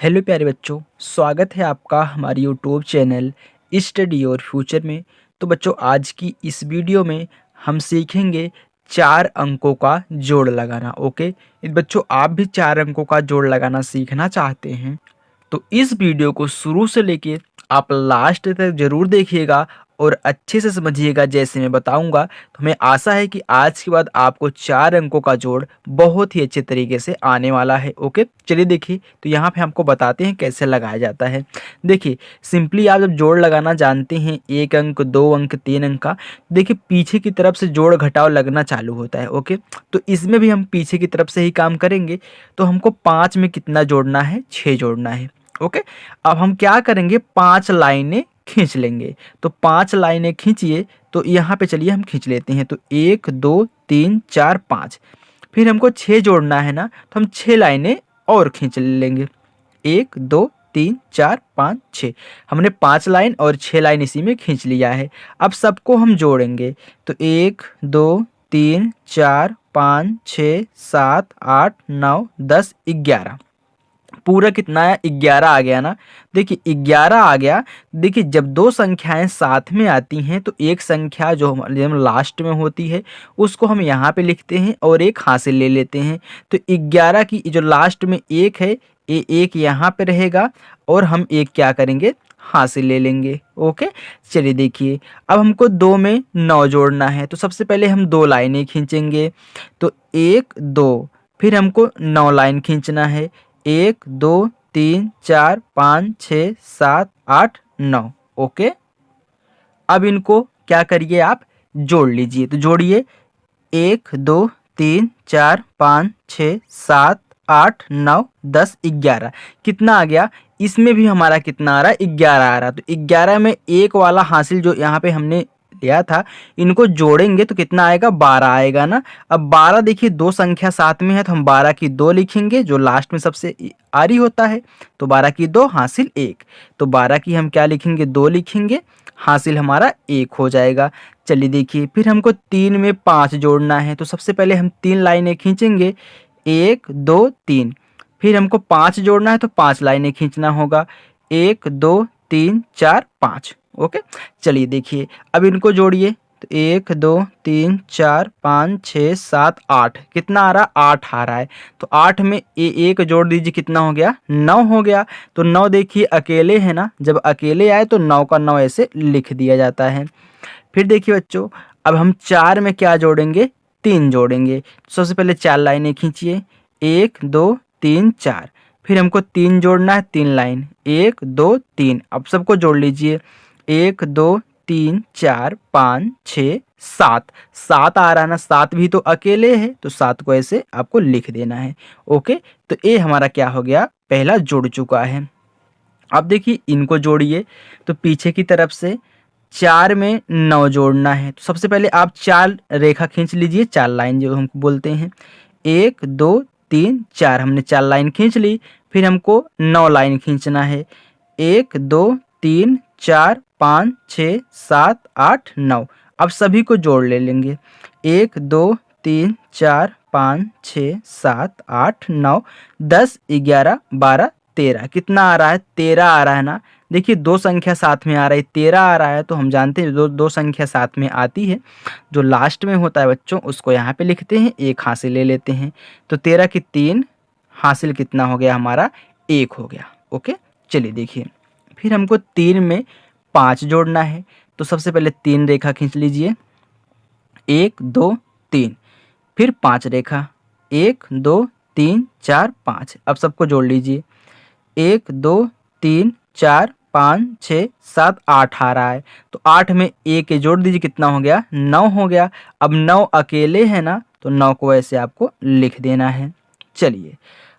Hello प्यारे बच्चों, स्वागत है आपका हमारे YouTube channel study your future में। तो बच्चों, आज की इस वीडियो में हम सीखेंगे 4 अंकों का जोड़ लगाना। ओके बच्चों, आप भी 4 अंकों का जोड़ लगाना सीखना चाहते हैं तो इस वीडियो को शुरू से लेके आप लास्ट तक जरूर देखिएगा और अच्छे से समझिएगा जैसे मैं बताऊंगा। तो हमें आशा है कि आज के बाद आपको 4 अंकों का जोड़ बहुत ही अच्छे तरीके से आने वाला है। ओके, चलिए देखिए, तो यहाँ पे हमको बताते हैं कैसे लगाया जाता है। देखिए, सिंपली आप जब जोड़ लगाना जानते हैं 1 अंक, 2 अंक, 3 अंक का, देखिए पीछे की तरफ से जोड़ घटाव लगना चालू होता है। ओके, तो इसमें भी हम पीछे की तरफ से ही काम करेंगे। तो हमको 5 में कितना जोड़ना है? 6 जोड़ना है। ओके, अब हम क्या करेंगे? 5 लाइनें खींच लेंगे। तो 5 लाइनें खींचिए। तो यहाँ पे चलिए हम खींच लेते हैं। तो 1 2 3 4 5, फिर हमको 6 जोड़ना है ना, तो हम 6 लाइनें और खींच लेंगे। 1 2 3 4 5 6, हमने 5 लाइन और 6 लाइन इसी में खींच लिया है। अब सबको हम जोड़ेंगे। तो 1 2 3 4 5 6 7 8 9 10 11, पूरा कितना है? 11 आ गया ना। देखिए 11 आ गया। देखिए, जब दो संख्याएं साथ में आती हैं तो एक संख्या जो हमारे लास्ट में होती है उसको हम यहाँ पे लिखते हैं और एक हासिल ले लेते हैं। तो 11 की जो लास्ट में एक है, ये एक यहाँ पे रहेगा और हम एक क्या करेंगे? हासिल ले लेंगे। ओके, चलिए देखिए, अब हमको 2 में 9 जोड़ना है। तो सबसे पहले हम 2 लाइनें खींचेंगे। तो 1 2, फिर हमको 9 लाइन खींचना है। 1 2 3 4 5 6 7 8 9। ओके, अब इनको क्या करिए? आप जोड़ लीजिए। तो जोड़िए। 1 2 3 4 5 6 7 8 9 10 11, कितना आ गया? इसमें भी हमारा कितना आ रहा है? 11 आ रहा। तो 11 में एक वाला हासिल जो यहाँ पे हमने लिया था, इनको जोड़ेंगे तो कितना आएगा? 12 आएगा ना। अब 12, देखिए दो संख्या साथ में है तो हम 12 की 2 लिखेंगे, जो लास्ट में सबसे आरी होता है। तो 12 की 2 हासिल 1, तो 12 की हम क्या लिखेंगे? 2 लिखेंगे, हासिल हमारा 1 हो जाएगा। चलिए देखिए, फिर हमको 3 में 5 जोड़ना है। तो सबसे पहले हम 3 लाइनें खींचेंगे। 1 2 3, फिर हमको 5 जोड़ना है तो 5 लाइनें खींचना होगा। 1 2 3 4 5। ओके, चलिए देखिए, अब इनको जोड़िए। तो 1 2 3 4 5 6 7 8, कितना आ रहा? 8 आ रहा है। तो 8 में एक जोड़ दीजिए, कितना हो गया? 9 हो गया। तो 9 देखिए अकेले है ना, जब अकेले आए तो 9 का 9 ऐसे लिख दिया जाता है। फिर देखिए बच्चों, अब हम 4 में क्या जोड़ेंगे? 3 जोड़ेंगे। सबसे पहले 4 लाइनें खींचिए। 1 2 3 4, फिर हमको 3 जोड़ना है। 3 लाइन, 1 2 3, अब सबको जोड़ लीजिए। 1 2 3 4 5 6 7, 7 आ रहा है ना, 7 भी तो अकेले है तो 7 को ऐसे आपको लिख देना है। ओके, तो ये हमारा क्या हो गया? पहला जुड़ चुका है। अब देखिए इनको जोड़िए। तो पीछे की तरफ से 4 में 9 जोड़ना है। तो सबसे पहले आप 4 रेखा खींच लीजिए, 4 लाइन जो हम बोलते हैं। 1 2 3 4, हमने 4 लाइन खींच ली। फिर हमको 9 लाइन खींचना है। 1 2 3 4 5 6 7 8 9, अब सभी को जोड़ ले लेंगे। 1 2 3 4 5 6 7 8 9 10 11 12 13, कितना आ रहा है? 13 आ रहा है ना। देखिए दो संख्या साथ में आ रहा है, 13 आ रहा है। तो हम जानते हैं दो दो संख्या साथ में आती है, जो लास्ट में होता है बच्चों उसको यहाँ पे लिखते हैं, एक हासिल ले लेते हैं। तो 13 की 3, हासिल कितना हो गया हमारा? 1 हो गया। ओके, चलिए देखिए, फिर हमको 3 में 5 जोड़ना है। तो सबसे पहले 3 रेखा खींच लीजिए। 1 2 3, फिर 5 रेखा। 1 2 3 4 5, अब सबको जोड़ लीजिए। 1 2 3 4 5 6 7 8 आ रहा है। तो 8 में एक के जोड़ दीजिए, कितना हो गया? 9 हो गया। अब 9 अकेले है ना, तो 9 को ऐसे आपको लिख देना है। चलिए,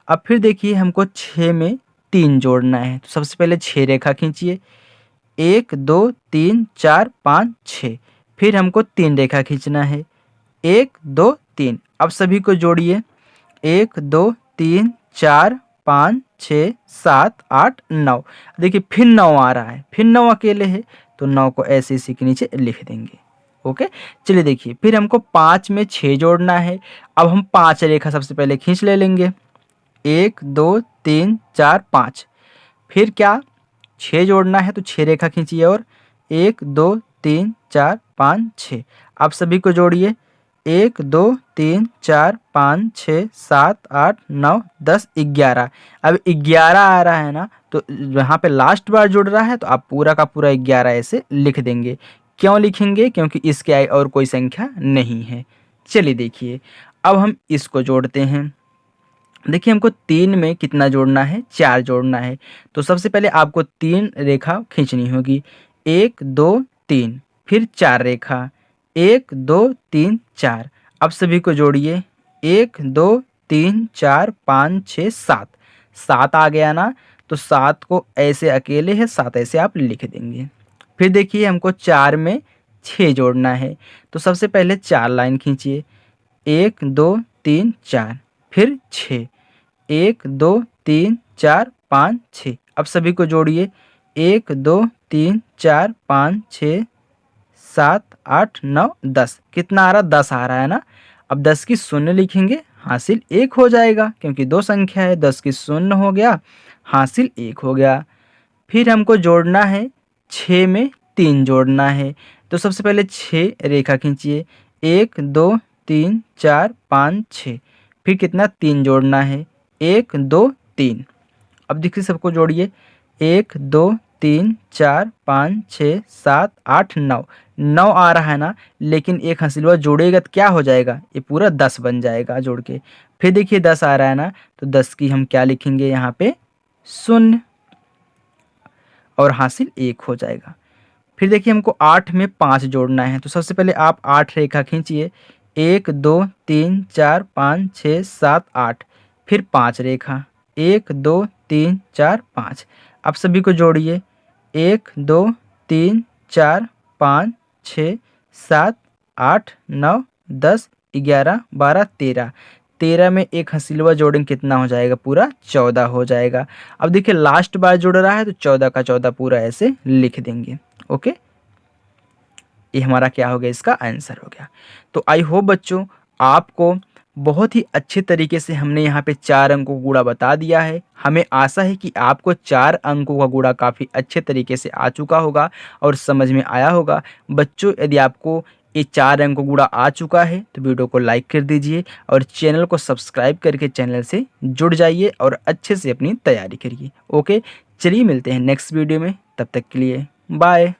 अब फिर देखिए हमको 6 में 3 जोड़ना है। तो सबसे पहले 6 रेखा खींचिए। 1 2 3 4 5 6, फिर हमको 3 रेखा खींचना है। 1 2 3, अब सभी को जोड़िए। 1 2 3 4 5 6 7 8 9, देखिए फिर 9 आ रहा है, फिर 9 अकेले है तो 9 को ऐसे इसी के नीचे लिख देंगे। ओके, चलिए देखिए, फिर हमको 5 में 6 जोड़ना है। अब हम 5 रेखा सबसे पहले खींच ले लेंगे। 1 2 3 4 5, फिर क्या 6 जोड़ना है तो 6 रेखा खींचिए और 1 2 3 4 5 6। आप सभी को जोड़िए 1 2 3 4 5 6 7 8 9 10 11। अब 11 आ रहा है ना, तो यहाँ पे लास्ट बार जुड़ रहा है तो आप पूरा का पूरा 11 ऐसे लिख देंगे। क्यों लिखेंगे? क्योंकि इसके आगे और कोई संख्या नहीं है। चलिए देखिए, अब हम इसको जोड़ते हैं। देखिए हमको 3 में कितना जोड़ना है? 4 जोड़ना है। तो सबसे पहले आपको 3 रेखा खींचनी होगी। 1 2 3, फिर 4 रेखा, 1 2 3 4। अब सभी को जोड़िए 1 2 3 4 5 6 7। 7 आ गया ना, तो 7 को ऐसे अकेले है, 7 ऐसे आप लिख देंगे। फिर देखिए हमको 4 में 6 जोड़ना है। तो सबसे पहले 4 लाइन खींचिए, 1 2 3 4, फिर 6, 1 2 3 4 5 6। अब सभी को जोड़िए 1 2 3 4 5 6 7 8 9 10। कितना आ रहा? 10 आ रहा है ना। अब 10 की शून्य लिखेंगे, हासिल 1 हो जाएगा, क्योंकि 2 संख्या है। 10 की शून्य हो गया, हासिल 1 हो गया। फिर हमको जोड़ना है 6 में 3 जोड़ना है। तो सबसे पहले 6 रेखा खींचिए, 1 2 3 4 5 6। फिर कितना? 3 जोड़ना है, 1 2 3। अब देखिए सबको जोड़िए, 1 2 3 4 5 6 7 8 9। 9 आ रहा है ना, लेकिन एक हंसिलवा जोड़ेगा तो क्या हो जाएगा? ये पूरा 10 बन जाएगा जोड़ के। फिर देखिए 10 आ रहा है ना, तो 10 की हम क्या लिखेंगे यहाँ पे? शून्य, और हासिल 1 हो जाएगा। फिर देखिए हमको 8 में 5 जोड़ना है। तो सबसे पहले आप 8 रेखा खींचिए, 1 2 3 4 5 6 7 8। फिर 5 रेखा, 1 2 3 4 5। अब सभी को जोड़िए, 1 2 3 4 5 6 7 8 9 10 11 12 13। 13 में एक हंसिलवा जोड़ेंगे, कितना हो जाएगा? पूरा 14 हो जाएगा। अब देखिए लास्ट बार जुड़ रहा है तो 14 का 14 पूरा ऐसे लिख देंगे। ओके, ये हमारा क्या हो गया? इसका आंसर हो गया। तो आई होप बच्चों आपको बहुत ही अच्छे तरीके से हमने यहाँ पे 4 अंकों का गुणा बता दिया है। हमें आशा है कि आपको 4 अंकों का गुणा काफ़ी अच्छे तरीके से आ चुका होगा और समझ में आया होगा। बच्चों यदि आपको ये 4 अंकों का गुणा आ चुका है तो वीडियो को लाइक कर दीजिए और चैनल को सब्सक्राइब करके चैनल से जुड़ जाइए और अच्छे से अपनी तैयारी करिए। ओके, चलिए मिलते हैं नेक्स्ट वीडियो में, तब तक के लिए बाय।